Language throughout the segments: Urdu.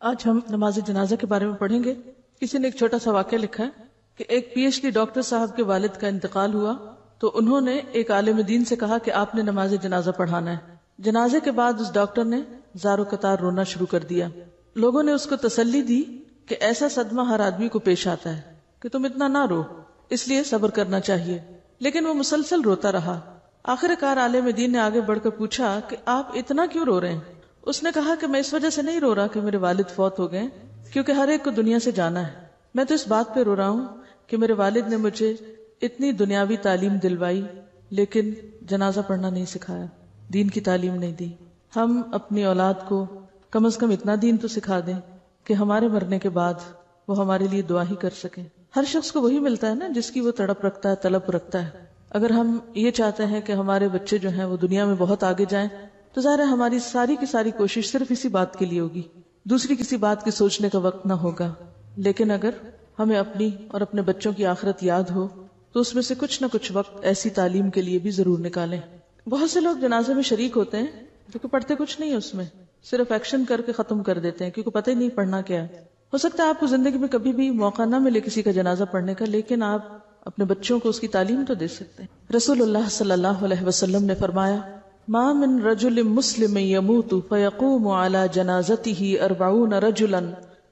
آج ہم نماز جنازہ کے بارے میں پڑھیں گے۔ کسی نے ایک چھوٹا سا واقعہ لکھا ہے کہ ایک پی ایچ ڈی ڈاکٹر صاحب کے والد کا انتقال ہوا تو انہوں نے ایک عالم دین سے کہا کہ آپ نے نماز جنازہ پڑھانا ہے۔ جنازے کے بعد اس ڈاکٹر نے زار و قطار رونا شروع کر دیا۔ لوگوں نے اس کو تسلی دی کہ ایسا صدمہ ہر آدمی کو پیش آتا ہے کہ تم اتنا نہ رو، اس لیے صبر کرنا چاہیے، لیکن وہ مسلسل روتا رہا۔ آخر کار عالم دین نے آگے بڑھ کر پوچھا کہ آپ اتنا کیوں رو رہے ہیں؟ اس نے کہا کہ میں اس وجہ سے نہیں رو رہا کہ میرے والد فوت ہو گئے، کیونکہ ہر ایک کو دنیا سے جانا ہے، میں تو اس بات پہ رو رہا ہوں کہ میرے والد نے مجھے اتنی دنیاوی تعلیم دلوائی لیکن جنازہ پڑھنا نہیں سکھایا، دین کی تعلیم نہیں دی۔ ہم اپنی اولاد کو کم از کم اتنا دین تو سکھا دیں کہ ہمارے مرنے کے بعد وہ ہمارے لیے دعا ہی کر سکیں۔ ہر شخص کو وہی ملتا ہے نا جس کی وہ تڑپ رکھتا ہے، طلب رکھتا ہے۔ اگر ہم یہ چاہتے ہیں کہ ہمارے بچے جو ہیں وہ دنیا میں بہت آگے جائیں تو ظاہر ہے ہماری ساری کی ساری کوشش صرف اسی بات کے لیے ہوگی، دوسری کسی بات کی سوچنے کا وقت نہ ہوگا۔ لیکن اگر ہمیں اپنی اور اپنے بچوں کی آخرت یاد ہو تو اس میں سے کچھ نہ کچھ وقت ایسی تعلیم کے لیے بھی ضرور نکالیں۔ بہت سے لوگ جنازے میں شریک ہوتے ہیں کیونکہ پڑھتے کچھ نہیں ہے، اس میں صرف ایکشن کر کے ختم کر دیتے ہیں کیونکہ پتہ ہی نہیں پڑھنا کیا ہے۔ ہو سکتا ہے آپ کو زندگی میں کبھی بھی موقع نہ ملے کسی کا جنازہ پڑھنے کا، لیکن آپ اپنے بچوں کو اس کی تعلیم تو دے سکتے ہیں۔ رسول اللہ صلی اللہ علیہ وسلم نے فرمایا، ما من رجل مسلم يموت فيقوم على جنازته 40 رجلا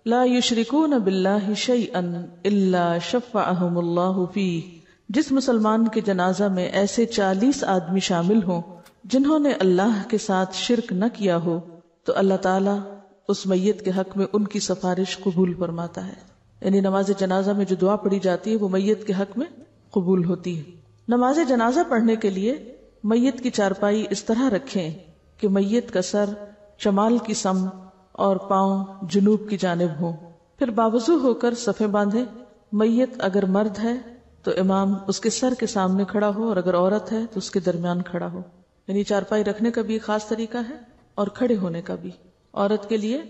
لا يشركون بالله شيئا الا شفعهم الله فيه۔ جس مسلمان کے جنازہ میں ایسے 40 آدمی شامل ہوں جنہوں نے اللہ کے ساتھ شرک نہ کیا ہو تو اللہ تعالیٰ اس میت کے حق میں ان کی سفارش قبول فرماتا ہے۔ یعنی نماز جنازہ میں جو دعا پڑھی جاتی ہے وہ میت کے حق میں قبول ہوتی ہے۔ نماز جنازہ پڑھنے کے لیے میت کی چارپائی اس طرح رکھیں کہ میت کا سر شمال کی سمت اور پاؤں جنوب کی جانب ہوں، پھر باوضو ہو کر صفیں باندھیں۔ میت اگر مرد ہے تو امام اس کے سر کے سامنے کھڑا ہو اور اگر عورت ہے تو اس کے درمیان کھڑا ہو۔ یعنی چارپائی رکھنے کا بھی ایک خاص طریقہ ہے اور کھڑے ہونے کا بھی، عورت کے لیے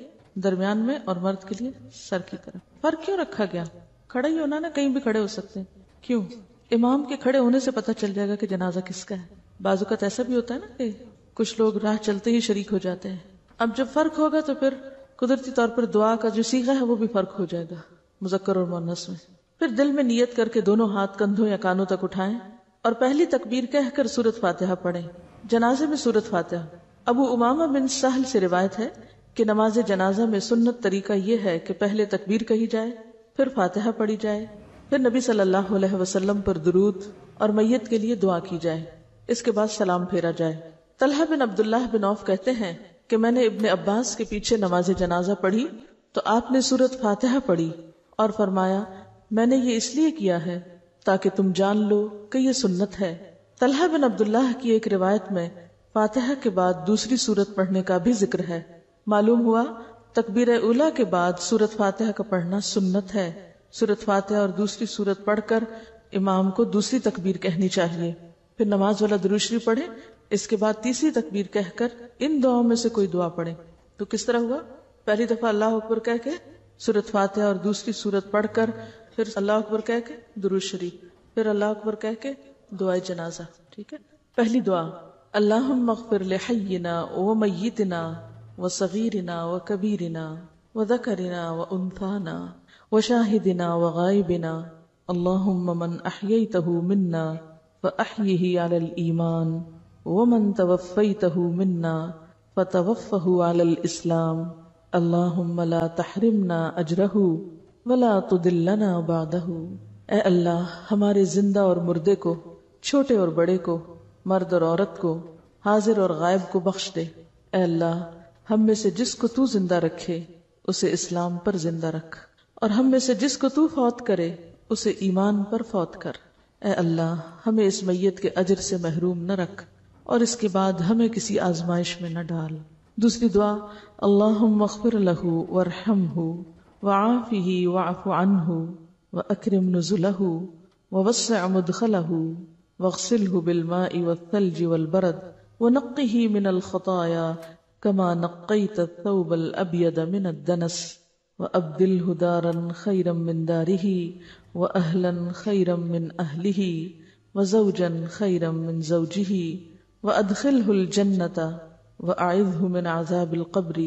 درمیان میں اور مرد کے لیے سر کی طرف۔ فرق کیوں رکھا گیا؟ کھڑا ہی ہونا نا، کہیں بھی کھڑے ہو سکتے ہیں، کیوں؟ امام کے کھڑے ہونے سے پتہ چل جائے گا کہ جنازہ کس کا ہے۔ بعض اوقات ایسا بھی ہوتا ہے نا کہ کچھ لوگ راہ چلتے ہی شریک ہو جاتے ہیں۔ اب جب فرق ہوگا تو پھر قدرتی طور پر دعا کا جو صیغہ ہے وہ بھی فرق ہو جائے گا مذکر اور مؤنث میں۔ پھر دل میں نیت کر کے دونوں ہاتھ کندھوں یا کانوں تک اٹھائیں اور پہلی تکبیر کہہ کر سورۃ فاتحہ پڑھیں۔ جنازے میں سورۃ فاتحہ۔ ابو امامہ بن سہل سے روایت ہے کہ نماز جنازہ میں سنت طریقہ یہ ہے کہ پہلے تکبیر کہی جائے، پھر فاتحہ پڑھی جائے، پھر نبی صلی اللہ علیہ وسلم پر درود اور میت کے لیے دعا کی جائے، اس کے بعد سلام پھیرا جائے۔ طلحہ بن عبداللہ بن عوف کہتے ہیں کہ میں نے ابن عباس کے پیچھے نماز جنازہ پڑھی تو آپ نے سورۃ فاتحہ پڑھی اور فرمایا، میں نے یہ اس لیے کیا ہے تاکہ تم جان لو کہ یہ سنت ہے۔ طلحہ بن عبداللہ کی ایک روایت میں فاتحہ کے بعد دوسری سورت پڑھنے کا بھی ذکر ہے۔ معلوم ہوا تکبیر اولیٰ کے بعد سورۃ فاتحہ کا پڑھنا سنت ہے۔ سورۃ فاتحہ اور دوسری سورت پڑھ کر امام کو دوسری تکبیر کہنی چاہیے، پھر نماز والا درود شریف پڑھیں، اس کے بعد تیسری تکبیر کہہ کر ان دعاؤں میں سے کوئی دعا پڑھیں۔ تو کس طرح ہوا؟ پہلی دفعہ اللہ اکبر کہہ کے سورۃ فاتحہ اور دوسری سورت پڑھ کر پھر اللہ اکبر کہہ کے درود شریف، پھر اللہ اکبر کہہ کے دعائے جنازہ۔ ٹھیک ہے، پہلی دعا، اللہم اغفر لحینا ومیتنا وصغیرنا وکبیرنا وذکرنا وانثانا وشاہدنا وغائبنا اللہم من احییتہ منا فأحیہ علی الایمان ومن توفیتہ منا فتوفہ علی الاسلام اللہم لا تحرمنا اجرہ ولا تضلنا بعدہ۔ اے اللہ، ہمارے زندہ اور مردے کو، چھوٹے اور بڑے کو، مرد اور عورت کو، حاضر اور غائب کو بخش دے۔ اے اللہ، ہم میں سے جس کو تو زندہ رکھے اسے اسلام پر زندہ رکھ، اور ہم میں سے جس کو تو فوت کرے اسے ایمان پر فوت کر۔ اے اللہ، ہمیں اس میت کے اجر سے محروم نہ رکھ اور اس کے بعد ہمیں کسی آزمائش میں نہ ڈال۔ دوسری دعا، اللہم اغفر لہ وارحمہ وعافہ واعف عنہ واکرم نزلہ ووسع مدخلہ واغسلہ بالماء والثلج والبرد ونقہ من الخطایا كما نقيت الثوب الأبيض من الدنس وأبدله دارا خيرا من داره وأهلا خيرا من أهله وزوجا خيرا من زوجه وأدخله الجنة وأعذه من عذاب القبر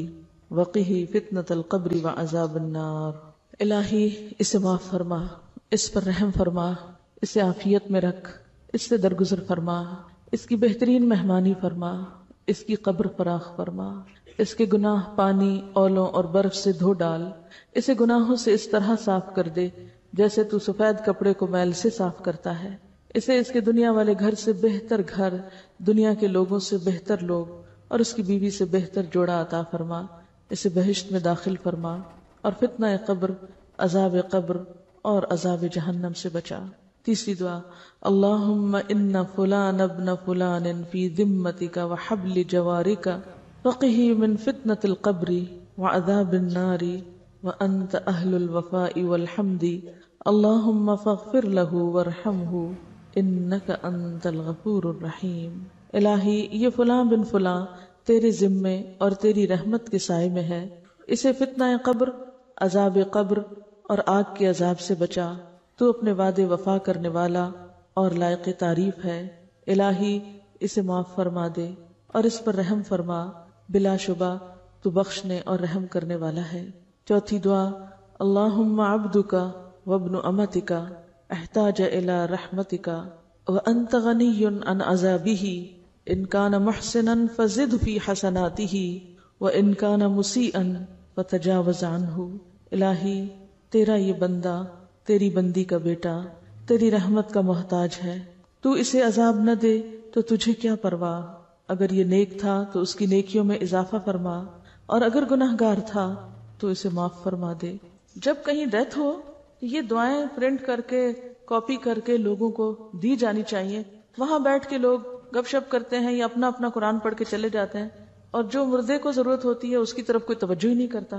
وقہ فتنۃ القبر وعذاب النار۔ الہی اسے معاف فرما، اس پر رحم فرما، اسے عافیت میں رکھ، اس سے درگزر فرما، اس کی بہترین مہمانی فرما، اس کی قبر فراخ فرما، اس کے گناہ پانی، اولوں اور برف سے دھو ڈال، اسے گناہوں سے اس طرح صاف کر دے جیسے تو سفید کپڑے کو میل سے صاف کرتا ہے، اسے اس کے دنیا والے گھر سے بہتر گھر، دنیا کے لوگوں سے بہتر لوگ اور اس کی بیوی سے بہتر جوڑا عطا فرما، اسے بہشت میں داخل فرما اور فتنہ قبر، عذاب قبر اور عذاب جہنم سے بچا۔ تیسری دعا، اللہم ان فلان ابن فلان فی ذمتک وحبل جوارک فقہ من فتنة القبر وعذاب النار وانت اہل الوفاء والحمد اللہم فاغفر له وارحمہ انک انت الغفور الرحیم۔ الہی یہ فلاں بن فلاں تیرے ذمے اور تیری رحمت کے سائے میں ہے، اسے فتنہ قبر، عذاب قبر اور آگ کے عذاب سے بچا، تو اپنے وعدے وفا کرنے والا اور لائق تعریف ہے۔ الہی اسے معاف فرما دے اور اس پر رحم فرما، بلا شبہ تو بخشنے اور رحم کرنے والا ہے۔ چوتھی دعا، اللہم عبدک وابن امتک احتاج الی رحمتک وانت غنی عن عذابہ ان کان محسنا فزد فی حسناتہ وان کان مسیئا فتجاوز عنہ۔ الہی تیرا یہ بندہ، تیری بندی کا بیٹا تیری رحمت کا محتاج ہے، تو اسے عذاب نہ دے تو تجھے کیا پرواہ، اگر یہ نیک تھا تو اس کی نیکیوں میں اضافہ فرما، اور اگر گناہ گار تھا تو اسے معاف فرما دے۔ جب کہیں ڈیتھ ہو یہ دعائیں پرنٹ کر کے کاپی کر کے لوگوں کو دی جانی چاہیے، وہاں بیٹھ کے لوگ گپ شپ کرتے ہیں یا اپنا اپنا قرآن پڑھ کے چلے جاتے ہیں، اور جو مردے کو ضرورت ہوتی ہے اس کی طرف کوئی توجہ ہی نہیں کرتا۔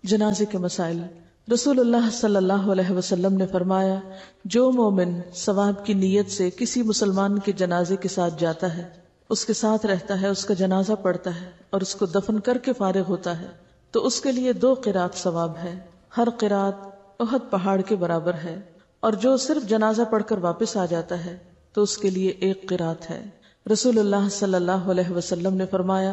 جنازے کے مسائل، رسول اللہ صلی اللہ علیہ وسلم نے فرمایا، جو مومن ثواب کی نیت سے کسی مسلمان کے جنازے کے ساتھ جاتا ہے، اس کے ساتھ رہتا ہے، اس کا جنازہ پڑھتا ہے اور اس کو دفن کر کے فارغ ہوتا ہے، تو اس کے لیے 2 قرات ثواب ہے، ہر قرات احد پہاڑ کے برابر ہے، اور جو صرف جنازہ پڑھ کر واپس آ جاتا ہے تو اس کے لیے 1 قرات ہے۔ رسول اللہ صلی اللہ علیہ وسلم نے فرمایا،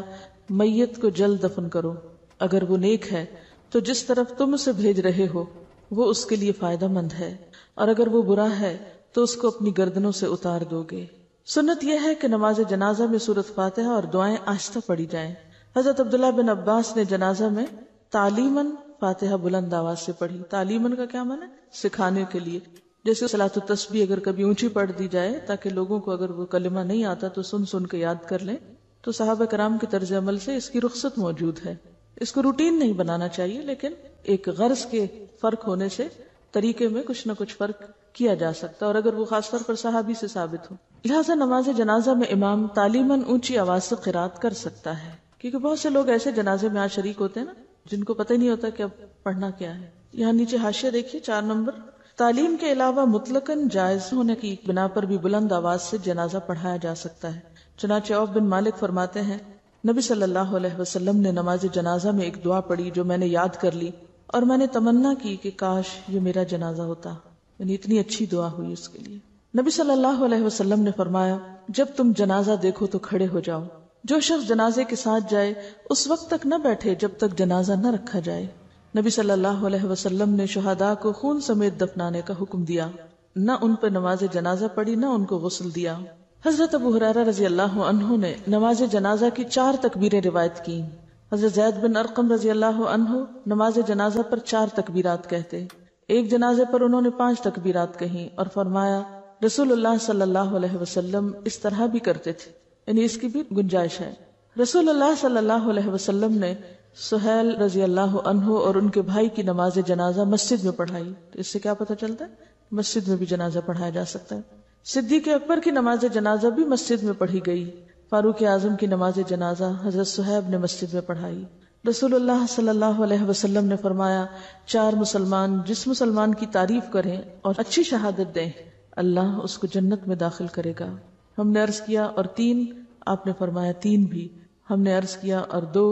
میت کو جلد دفن کرو، اگر وہ نیک ہے تو جس طرف تم اسے بھیج رہے ہو وہ اس کے لیے فائدہ مند ہے، اور اگر وہ برا ہے تو اس کو اپنی گردنوں سے اتار دو گے۔ سنت یہ ہے کہ نماز جنازہ میں سورۃ فاتحہ اور دعائیں آہستہ پڑھی جائیں۔ حضرت عبداللہ بن عباس نے جنازہ میں تعلیماً فاتحہ بلند آواز سے پڑھی۔ تعلیماً کا کیا معنی ہے؟ سکھانے کے لیے، جیسے صلاۃ التسبیح اگر کبھی اونچی پڑھ دی جائے تاکہ لوگوں کو اگر وہ کلمہ نہیں آتا تو سن سن کے یاد کر لیں، تو صحابہ کرام کے طرز عمل سے اس کی رخصت موجود ہے۔ اس کو روٹین نہیں بنانا چاہیے، لیکن ایک غرض کے فرق ہونے سے طریقے میں کچھ نہ کچھ فرق کیا جا سکتا ہے، اور اگر وہ خاص طور پر صحابی سے ثابت ہو۔ لہٰذا نماز جنازہ میں امام تعلیماً اونچی آواز سے قرات کر سکتا ہے، کیونکہ بہت سے لوگ ایسے جنازے میں آج شریک ہوتے ہیں نا جن کو پتہ ہی نہیں ہوتا کہ اب پڑھنا کیا ہے۔ یہاں نیچے حاشیہ دیکھیے 4 نمبر، تعلیم کے علاوہ مطلقاً جائز ہونے کی بنا پر بھی بلند آواز سے جنازہ پڑھایا جا سکتا ہے۔ چنانچہ عوف بن مالک فرماتے ہیں، نبی صلی اللہ علیہ وسلم نے نماز جنازہ میں ایک دعا پڑھی جو میں نے یاد کر لی، اور میں نے تمنا کی کہ کاش یہ میرا جنازہ ہوتا، یعنی اتنی اچھی دعا ہوئی اس کے لیے۔ نبی صلی اللہ علیہ وسلم نے فرمایا، جب تم جنازہ دیکھو تو کھڑے ہو جاؤ، جو شخص جنازے کے ساتھ جائے اس وقت تک نہ بیٹھے جب تک جنازہ نہ رکھا جائے۔ نبی صلی اللہ علیہ وسلم نے شہداء کو خون سمیت دفنانے کا حکم دیا، نہ ان پہ نماز جنازہ پڑھی نہ ان کو غسل دیا۔ حضرت ابو ہریرہ رضی اللہ عنہ نے نماز جنازہ کی 4 تکبیریں روایت کی۔ حضرت زید بن ارقم رضی اللہ عنہ نماز جنازہ پر 4 تکبیرات کہتے، ایک جنازے پر انہوں نے 5 تکبیرات کہیں اور فرمایا رسول اللہ صلی اللہ علیہ وسلم اس طرح بھی کرتے تھے، یعنی اس کی بھی گنجائش ہے۔ رسول اللہ صلی اللہ علیہ وسلم نے سہیل رضی اللہ عنہ اور ان کے بھائی کی نماز جنازہ مسجد میں پڑھائی، تو اس سے کیا پتہ چلتا ہے مسجد میں بھی جنازہ پڑھایا جا سکتا ہے۔ صدیق اکبر کی نماز جنازہ بھی مسجد میں پڑھی گئی۔ فاروق اعظم کی نماز جنازہ حضرت صہیب نے مسجد میں پڑھائی۔ رسول اللہ صلی اللہ علیہ وسلم نے فرمایا، 4 مسلمان جس مسلمان کی تعریف کریں اور اچھی شہادت دیں، اللہ اس کو جنت میں داخل کرے گا۔ ہم نے عرض کیا اور 3؟ آپ نے فرمایا 3 بھی۔ ہم نے عرض کیا اور 2؟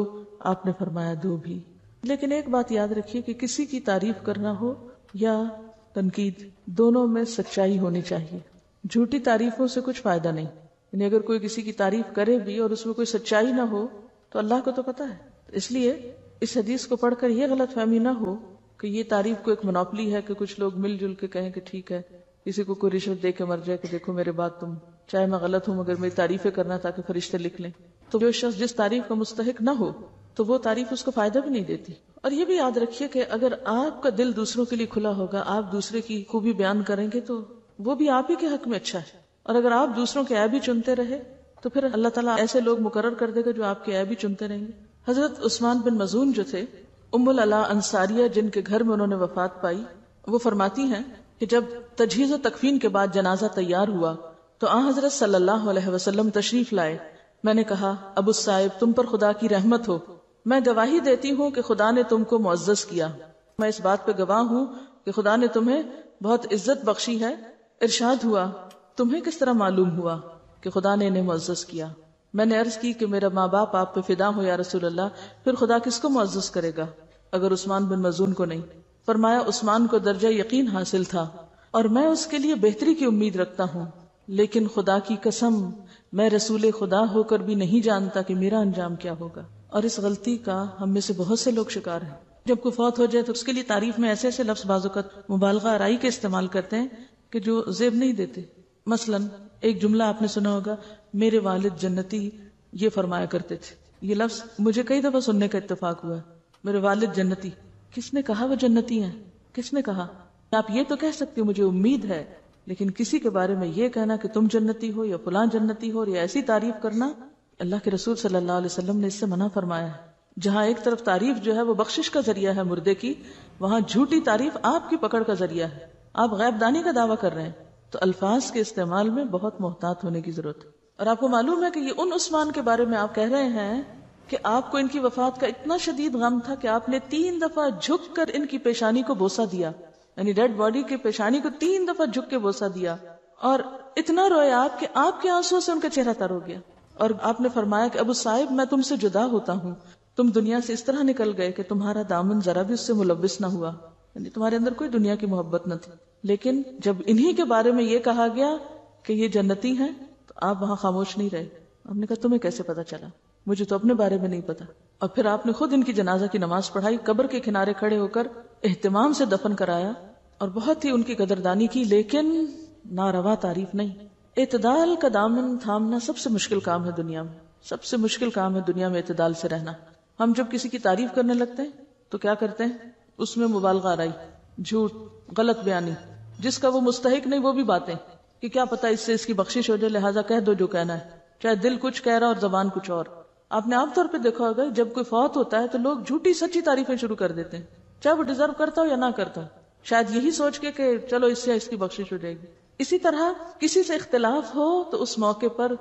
آپ نے فرمایا 2 بھی۔ لیکن ایک بات یاد رکھیے کہ کسی کی تعریف کرنا ہو یا تنقید، دونوں میں سچائی ہونی چاہیے۔ جھوٹی تعریفوں سے کچھ فائدہ نہیں، یعنی اگر کوئی کسی کی تعریف کرے بھی اور اس میں کوئی سچائی نہ ہو تو اللہ کو تو پتہ ہے، اس لیے اس حدیث کو پڑھ کر یہ غلط فہمی نہ ہو کہ یہ تعریف کو ایک منوپلی ہے کہ کچھ لوگ مل جل کے کہیں کہ ٹھیک ہے، کسی کو کوئی رشوت دے کے مر جائے کہ دیکھو میرے بات تم، چاہے میں غلط ہوں مگر میری تعریفیں کرنا تاکہ فرشتے لکھ لیں. تو جو شخص جس تعریف کا مستحق نہ ہو تو وہ تعریف اس کو فائدہ بھی نہیں دیتی. اور یہ بھی یاد رکھیے کہ اگر آپ کا دل دوسروں کے لیے کھلا ہوگا، آپ دوسرے کی خوبی بیان کریں گے تو وہ بھی آپ ہی کے حق میں اچھا ہے. اور اگر آپ دوسروں کے عیب ہی چنتے رہے تو پھر اللہ تعالیٰ ایسے لوگ مقرر کر دے گا جو آپ کے عیب ہی چنتے رہیں گے. حضرت عثمان بن مظعون جو تھے، ام العلا انصاریہ جن کے گھر میں انہوں نے وفات پائی، وہ فرماتی ہیں کہ جب تجہیز و تکفین کے بعد جنازہ تیار ہوا تو آن حضرت صلی اللہ علیہ وسلم تشریف لائے. میں نے کہا ابو الصائب تم پر خدا کی رحمت ہو، میں گواہی دیتی ہوں کہ خدا نے تم کو معزز کیا. میں اس بات پہ گواہ ہوں کہ خدا نے تمہیں بہت عزت بخشی ہے. ارشاد ہوا تمہیں کس طرح معلوم ہوا کہ خدا نے انہیں معزز کیا؟ میں نے عرض کی کہ میرا ماں باپ آپ پہ فدا ہو یا رسول اللہ، پھر خدا کس کو معزز کرے گا اگر عثمان بن مظعون کو نہیں؟ فرمایا عثمان کو درجہ یقین حاصل تھا اور میں اس کے لیے بہتری کی امید رکھتا ہوں، لیکن خدا کی قسم میں رسول خدا ہو کر بھی نہیں جانتا کہ میرا انجام کیا ہوگا. اور اس غلطی کا ہم میں سے بہت سے لوگ شکار ہیں. جب کوئی فوت ہو جائے تو اس کے لیے تعریف میں ایسے ایسے لفظ بعض اوقات مبالغہ آرائی کے استعمال کرتے ہیں کہ جو زیب نہیں دیتے. مثلا ایک جملہ آپ نے سنا ہوگا، میرے والد جنتی یہ فرمایا کرتے تھے. یہ لفظ مجھے کئی دفعہ سننے کا اتفاق ہوا ہے، میرے والد جنتی. کس نے کہا وہ جنتی ہیں؟ کس نے کہا؟ آپ یہ تو کہہ سکتے مجھے امید ہے، لیکن کسی کے بارے میں یہ کہنا کہ تم جنتی ہو یا فلاں جنتی ہو یا ایسی تعریف کرنا، اللہ کے رسول صلی اللہ علیہ وسلم نے اس سے منع فرمایا ہے. جہاں ایک طرف تعریف جو ہے وہ بخشش کا ذریعہ ہے مردے کی، وہاں جھوٹی تعریف آپ کی پکڑ کا ذریعہ ہے. آپ غیب دانی کا دعویٰ کر رہے ہیں. تو الفاظ کے استعمال میں بہت محتاط ہونے کی ضرورت ہے. اور آپ کو معلوم ہے کہ یہ ان عثمان کے بارے میں آپ کہہ رہے ہیں کہ آپ کو ان کی وفات کا اتنا شدید غم تھا کہ آپ نے 3 دفعہ جھک کر ان کی پیشانی کو بوسہ دیا، یعنی ڈیڈ باڈی کی پیشانی کو 3 دفعہ جھک کے بوسہ دیا، اور اتنا روئے آپ کہ آپ کے آنسوں سے ان کا چہرہ تر ہو گیا. اور آپ نے فرمایا کہ ابو صاحب میں تم سے جدا ہوتا ہوں، تم دنیا سے اس طرح نکل گئے کہ تمہارا دامن ذرا بھی اس سے ملوث نہ ہوا، یعنی تمہارے اندر کوئی دنیا کی محبت نہ تھی. لیکن جب انہی کے بارے میں یہ کہا گیا کہ یہ جنتی ہیں تو آپ وہاں خاموش نہیں رہے. آپ نے کہا تمہیں کیسے پتا چلا؟ مجھے تو اپنے بارے میں نہیں پتا. اور پھر آپ نے خود ان کی جنازہ کی نماز پڑھائی، قبر کے کنارے کھڑے ہو کر اہتمام سے دفن کرایا اور بہت ہی ان کی قدردانی کی، لیکن ناروا تعریف نہیں. اعتدال کا دامن تھامنا سب سے مشکل کام ہے دنیا میں، سب سے مشکل کام ہے دنیا میں اعتدال سے رہنا. ہم جب کسی کی تعریف کرنے لگتے ہیں تو کیا کرتے ہیں؟ اس میں مبالغہ آرائی، جھوٹ، غلط بیانی، جس کا وہ مستحق نہیں وہ بھی باتیں کہ کیا پتا اس سے اس کی بخشش ہو جائے، لہٰذا کہہ دو جو کہنا ہے، چاہے دل کچھ کہہ رہا اور زبان کچھ اور. آپ نے عام طور پہ دیکھا ہوگا جب کوئی فوت ہوتا ہے تو لوگ جھوٹی سچی تعریفیں شروع کر دیتے ہیں، چاہے وہ ڈیزرو کرتا ہو یا نہ کرتا ہو، شاید یہی سوچ کے کہ چلو اس سے اس کی بخشش ہو جائے گی. اسی طرح کسی سے اختلاف ہو تو اس موقع پر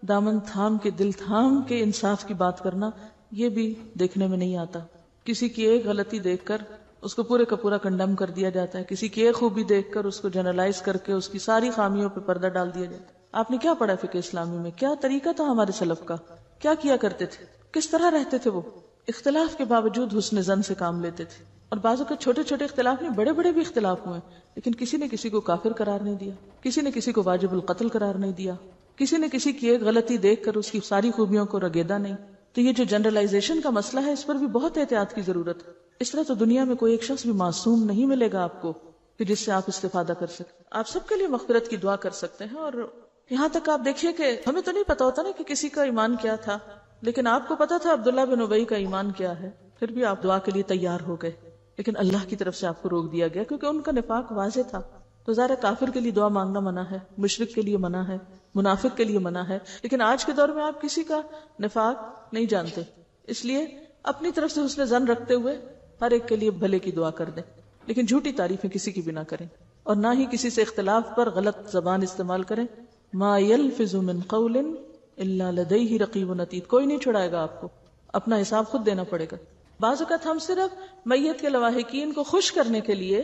دامن تھام کے، دل تھام کے انصاف کی بات کرنا، یہ بھی دیکھنے میں نہیں آتا. کسی کی ایک غلطی دیکھ کر اس کو پورے کا پورا کنڈم کر دیا جاتا ہے، کسی کی ایک خوبی دیکھ کر اس کو جنرلائز کر کے اس کی ساری خامیوں پہ پردہ ڈال دیا جاتا ہے. آپ نے کیا پڑھا فقہ اسلامی میں؟ کیا طریقہ تھا ہمارے سلف کا؟ کیا کیا کرتے تھے؟ کس طرح رہتے تھے وہ؟ اختلاف کے باوجود حسن زن سے کام لیتے تھے. اور بعضوں کے چھوٹے چھوٹے اختلاف نہیں، بڑے بڑے بھی اختلاف ہوئے، لیکن کسی نے کسی کو کافر قرار نہیں دیا، کسی نے کسی کو واجب القتل قرار نہیں دیا، کسی نے کسی کی ایک غلطی دیکھ کر اس کی ساری خوبیوں کو رگیدا نہیں. تو یہ جو جنرلائزیشن کا مسئلہ ہے، اس پر بھی بہت احتیاط کی ضرورت ہے. اس طرح تو دنیا میں کوئی ایک شخص بھی معصوم نہیں ملے گا آپ کو کہ جس سے آپ استفادہ کر سکتے. آپ سب کے لیے مغفرت کی دعا کر سکتے ہیں. اور یہاں تک آپ دیکھیے کہ ہمیں تو نہیں پتا ہوتا نا کہ کسی کا ایمان کیا تھا، لیکن آپ کو پتا تھا عبداللہ بن ابی کا ایمان کیا ہے، پھر بھی آپ دعا کے لیے تیار ہو گئے، لیکن اللہ کی طرف سے آپ کو روک دیا گیا کیونکہ ان کا نفاق واضح تھا. تو ظاہر کافر کے لیے دعا مانگنا منع ہے، مشرک کے لیے منع ہے، منافق کے لیے منع ہے. لیکن آج کے دور میں آپ کسی کا نفاق نہیں جانتے، اس لیے اپنی طرف سے حسن ظن رکھتے ہوئے ہر ایک کے لیے بھلے کی دعا کر دیں، لیکن جھوٹی تعریفیں کسی کی بھی نہ کریں، اور نہ ہی کسی سے اختلاف پر غلط زبان استعمال کریں. ما يلفظ من قول الا لديه رقیب عتید. کوئی نہیں چھڑائے گا آپ کو، اپنا حساب خود دینا پڑے گا. بعض اوقات ہم صرف میت کے لواحقین کو خوش کرنے کے لیے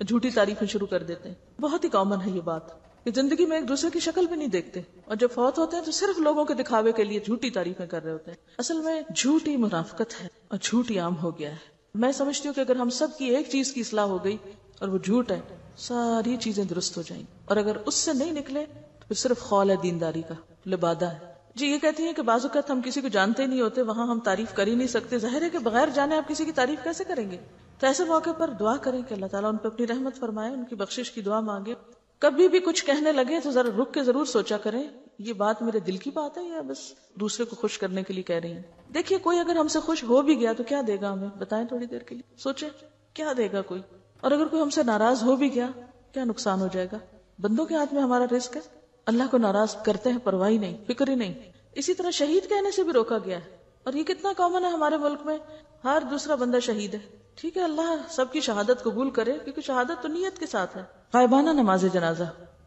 جھوٹی تعریفیں شروع کر دیتے ہیں. بہت ہی کامن ہے یہ بات کہ زندگی میں ایک دوسرے کی شکل بھی نہیں دیکھتے، اور جب فوت ہوتے ہیں تو صرف لوگوں کے دکھاوے کے لیے جھوٹی تعریفیں کر رہے ہوتے ہیں. اصل میں جھوٹی منافقت ہے اور جھوٹی عام ہو گیا ہے. میں سمجھتی ہوں کہ اگر ہم سب کی ایک چیز کی اصلاح ہو گئی اور وہ جھوٹ ہے، ساری چیزیں درست ہو جائیں. اور اگر اس سے نہیں نکلے تو پھر صرف خول ہے دینداری کا، لبادہ ہے. جی یہ کہتی ہیں کہ بعض اوقات ہم کسی کو جانتے نہیں ہوتے، وہاں ہم تعریف کر ہی نہیں سکتے، ظاہر ہے کہ بغیر جانے آپ کسی کی تعریف کیسے کریں گے؟ تو ایسے موقع پر دعا کریں کہ اللہ تعالیٰ ان پہ اپنی رحمت فرمائے، ان کی بخشش کی دعا مانگے. کبھی بھی کچھ کہنے لگے تو ذرا رک کے ضرور سوچا کریں یہ بات میرے دل کی بات ہے یا بس دوسرے کو خوش کرنے کے لیے کہہ رہی ہیں. دیکھیے کوئی اگر ہم سے خوش ہو بھی گیا تو کیا دے گا ہمیں، بتائیں تھوڑی دیر کے لیے سوچیں کیا دے گا کوئی. اور اگر کوئی ہم سے ناراض ہو بھی گیا کیا نقصان ہو جائے گا؟ بندوں کے ہاتھ میں ہمارا رزق ہے، اللہ کو ناراض کرتے ہیں پرواہ ہی نہیں، فکر ہی نہیں. اسی طرح شہید کہنے سے بھی روکا گیا ہے، اور یہ کتنا کامن ہے ہمارے ملک میں، ہر دوسرا بندہ شہید ہے. ٹھیک ہے اللہ سب کی شہادت قبول کرے، کیونکہ شہادت تو نیت کے ساتھ ہے. غائبانہ نماز جنازہ.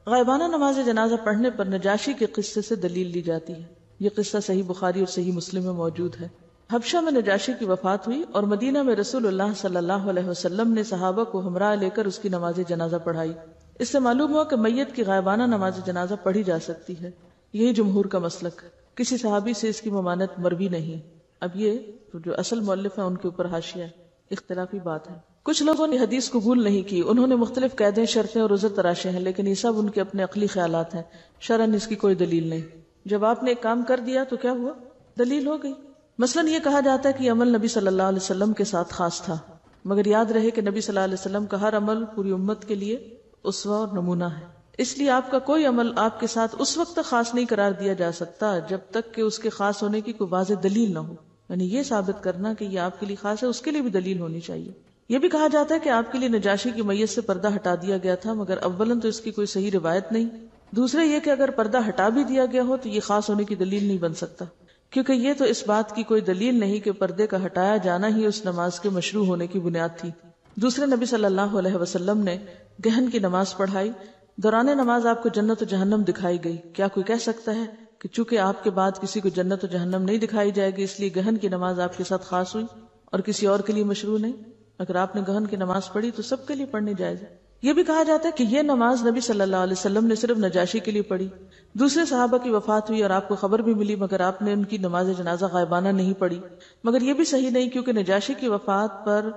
غائبانہ نماز جنازہ پڑھنے پر نجاشی کے قصے سے دلیل لی جاتی ہے. یہ قصہ صحیح بخاری اور صحیح مسلم میں موجود ہے. حبشہ میں نجاشی کی وفات ہوئی اور مدینہ میں رسول اللہ صلی اللہ علیہ وسلم نے صحابہ کو ہمراہ لے کر اس کی نماز جنازہ پڑھائی. اس سے معلوم ہوا کہ میت کی غائبانہ نماز جنازہ پڑھی جا سکتی ہے. یہی جمہور کا مسلک ہے، کسی صحابی سے اس کی ممانعت مروی نہیں. اب یہ جو اصل مؤلف ہے ان کے اوپر حاشیہ ہے، اختلافی بات ہے. کچھ لوگوں نے حدیث قبول نہیں کی، انہوں نے مختلف قیدیں، شرطیں اور عذر تراشے ہیں، لیکن یہ سب ان کے اپنے عقلی خیالات ہیں، شرعاً اس کی کوئی دلیل نہیں. جب آپ نے ایک کام کر دیا تو کیا ہوا؟ دلیل ہو گئی. مثلاً یہ کہا جاتا ہے کہ یہ عمل نبی صلی اللہ علیہ وسلم کے ساتھ خاص تھا، مگر یاد رہے کہ نبی صلی اللہ علیہ وسلم کا ہر عمل پوری امت کے لیے اسوہ اور نمونہ ہے. اس لیے آپ کا کوئی عمل آپ کے ساتھ اس وقت تک خاص نہیں قرار دیا جا سکتا جب تک کہ اس کے خاص ہونے کی کوئی واضح دلیل نہ ہو. یعنی یہ ثابت کرنا کہ یہ آپ کے لیے خاص ہے، اس کے لیے بھی دلیل ہونی چاہیے. یہ بھی کہا جاتا ہے کہ آپ کے لیے نجاشی کی میت سے پردہ ہٹا دیا گیا تھا، مگر اولاً تو اس کی کوئی صحیح روایت نہیں. دوسرے یہ کہ اگر پردہ ہٹا بھی دیا گیا ہو تو یہ خاص ہونے کی دلیل نہیں بن سکتا، کیونکہ یہ تو اس بات کی کوئی دلیل نہیں کہ پردے کا ہٹایا جانا ہی اس نماز کے مشروع ہونے کی بنیاد تھی. دوسرے نبی صلی اللہ علیہ وسلم نے گہن کی نماز پڑھائی. دوران نماز آپ کو جنت و جہنم دکھائی گئی. کیا کوئی کہہ سکتا ہے کہ چونکہ آپ کے بعد کسی کو جنت و جہنم نہیں دکھائی جائے گی اس لیے گہن کی نماز آپ کے ساتھ خاص ہوئی اور کسی اور کے لیے مشروع نہیں؟ اگر آپ نے گہن کی نماز پڑھی تو سب کے لیے پڑھنی جائز ہے. یہ بھی کہا جاتا ہے کہ یہ نماز نبی صلی اللہ علیہ وسلم نے صرف نجاشی کے لیے پڑھی. دوسرے صحابہ کی وفات ہوئی اور آپ کو خبر بھی ملی، مگر آپ نے ان کی نماز جنازہ غائبانہ نہیں پڑھی. مگر یہ بھی صحیح نہیں، کیونکہ نجاشی کی وفات پر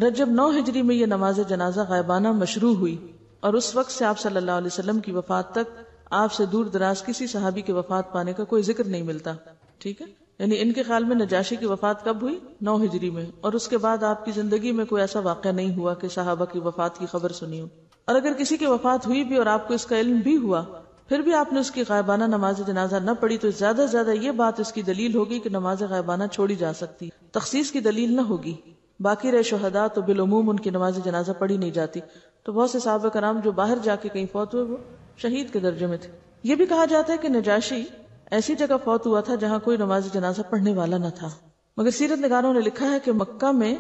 رجب 9 ہجری میں یہ نماز جنازہ غائبانہ مشروع ہوئی، اور اس وقت سے آپ صلی اللہ علیہ وسلم کی وفات تک آپ سے دور دراز کسی صحابی کے وفات پانے کا کوئی ذکر نہیں ملتا. ٹھیک ہے، یعنی ان کے خیال میں نجاشی کی وفات کب ہوئی؟ 9 ہجری میں، اور اس کے بعد آپ کی زندگی میں کوئی ایسا واقعہ نہیں ہوا کہ صحابہ کی وفات کی خبر سنی ہو. اور اگر کسی کی وفات ہوئی بھی اور آپ کو اس کا علم بھی ہوا، پھر بھی آپ نے اس کی غائبانہ نماز جنازہ نہ پڑھی، تو زیادہ سے زیادہ یہ بات اس کی دلیل ہوگی کہ نماز غائبانہ چھوڑی جا سکتی، تخصیص کی دلیل نہ ہوگی. باقی رہے شہداء تو بالعموم ان کی نماز جنازہ پڑھی نہیں جاتی. تو بہت سے صحابہ کرام جو باہر جا کے کہیں فوت ہوئے وہ شہید کے درجے میں تھے. یہ بھی کہا جاتا ہے کہ نجاشی ایسی جگہ فوت ہوا تھا جہاں کوئی نماز جنازہ پڑھنے والا نہ تھا، مگر سیرت نگاروں نے لکھا ہے کہ مکہ میں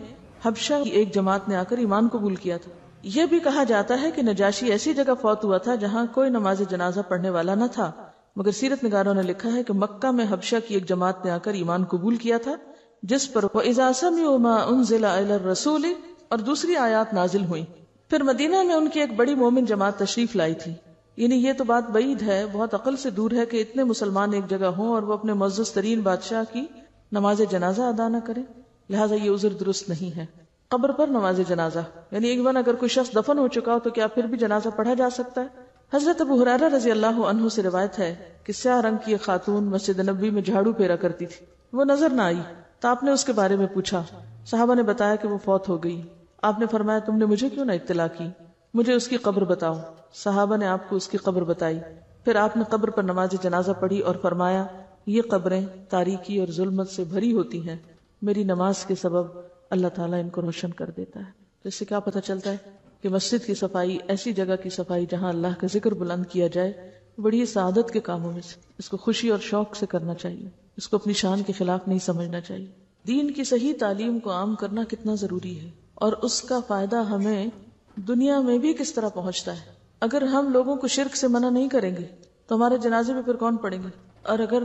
حبشہ کی ایک جماعت نے آ کر ایمان قبول کیا تھا. یہ بھی کہا جاتا ہے کہ نجاشی ایسی جگہ فوت ہوا تھا جہاں کوئی نماز جنازہ پڑھنے والا نہ تھا، مگر سیرت نگاروں نے لکھا ہے کہ مکہ میں حبشہ کی ایک جماعت نے آ کر ایمان قبول کیا تھا، جس پر وَإِذَا سَمِعُوا مَا أُنزِلَ إِلَى الرَّسُولِ اور دوسری آیات نازل ہوئیں. پھر مدینہ میں ان کی ایک بڑی مومن جماعت تشریف لائی تھی. یعنی یہ تو بات بعید ہے، بہت عقل سے دور ہے کہ اتنے مسلمان ایک جگہ ہوں اور وہ اپنے معزز ترین بادشاہ کی نماز جنازہ ادا نہ کریں، لہٰذا یہ عذر درست نہیں ہے. قبر پر نماز جنازہ، یعنی ایک بار اگر کوئی شخص دفن ہو چکا ہو تو کیا پھر بھی جنازہ پڑھا جا سکتا ہے؟ حضرت ابو ہریرہ رضی اللہ عنہ سے روایت ہے کہ سیاہ رنگ کی ایک خاتون مسجد نبوی میں جھاڑو پھیرا کرتی تھی. وہ نظر نہ آئی تو آپ نے اس کے بارے میں پوچھا. صحابہ نے بتایا کہ وہ فوت ہو گئی. آپ نے فرمایا تم نے مجھے کیوں نہ اطلاع کی، مجھے اس کی قبر بتاؤ. صحابہ نے آپ کو اس کی قبر بتائی. پھر آپ نے قبر پر نماز جنازہ پڑھی اور فرمایا یہ قبریں تاریکی اور ظلمت سے بھری ہوتی ہیں، میری نماز کے سبب اللہ تعالیٰ ان کو روشن کر دیتا ہے. تو اس سے کیا پتہ چلتا ہے کہ مسجد کی صفائی، ایسی جگہ کی صفائی جہاں اللہ کا ذکر بلند کیا جائے، بڑی سعادت کے کاموں میں سے، اس کو خوشی اور شوق سے کرنا چاہیے، اس کو اپنی شان کے خلاف نہیں سمجھنا چاہیے. دین کی صحیح تعلیم کو عام کرنا کتنا ضروری ہے، اور اس کا فائدہ ہمیں دنیا میں بھی کس طرح پہنچتا ہے. اگر ہم لوگوں کو شرک سے منع نہیں کریں گے تو ہمارے جنازے میں پھر کون پڑیں گے؟ اور اگر